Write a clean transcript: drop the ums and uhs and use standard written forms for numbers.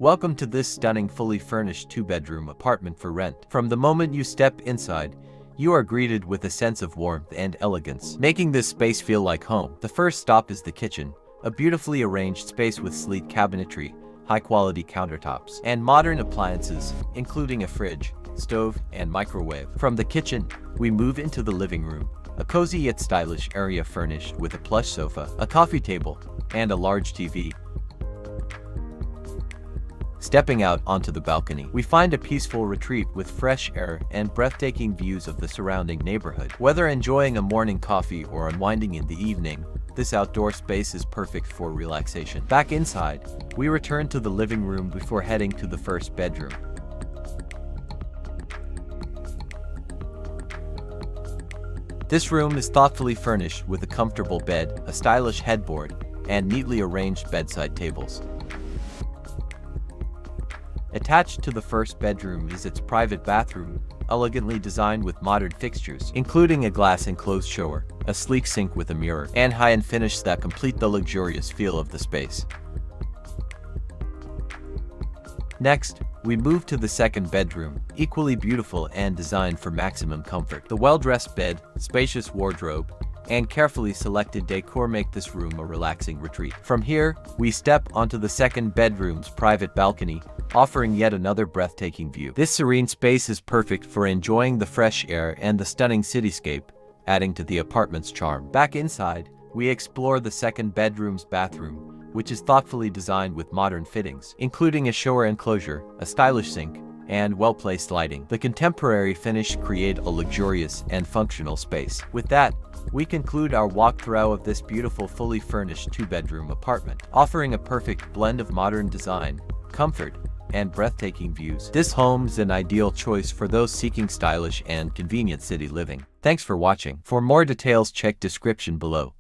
Welcome to this stunning fully furnished two-bedroom apartment for rent. From the moment you step inside, you are greeted with a sense of warmth and elegance, making this space feel like home. The first stop is the kitchen, a beautifully arranged space with sleek cabinetry, high-quality countertops, and modern appliances, including a fridge, stove, and microwave. From the kitchen, we move into the living room, a cozy yet stylish area furnished with a plush sofa, a coffee table, and a large TV. Stepping out onto the balcony, we find a peaceful retreat with fresh air and breathtaking views of the surrounding neighborhood. Whether enjoying a morning coffee or unwinding in the evening, this outdoor space is perfect for relaxation. Back inside, we return to the living room before heading to the first bedroom. This room is thoughtfully furnished with a comfortable bed, a stylish headboard, and neatly arranged bedside tables. Attached to the first bedroom is its private bathroom, elegantly designed with modern fixtures, including a glass-enclosed shower, a sleek sink with a mirror, and high-end finishes that complete the luxurious feel of the space. Next, we move to the second bedroom, equally beautiful and designed for maximum comfort. The well-dressed bed, spacious wardrobe, and carefully selected decor make this room a relaxing retreat. From here, we step onto the second bedroom's private balcony, offering yet another breathtaking view. This serene space is perfect for enjoying the fresh air and the stunning cityscape, adding to the apartment's charm. Back inside, we explore the second bedroom's bathroom, which is thoughtfully designed with modern fittings, including a shower enclosure, a stylish sink, and well-placed lighting. The contemporary finish create a luxurious and functional space. With that, we conclude our walkthrough of this beautiful fully furnished two-bedroom apartment, offering a perfect blend of modern design, comfort, and breathtaking views. This home is an ideal choice for those seeking stylish and convenient city living. Thanks for watching. For more details, check description below.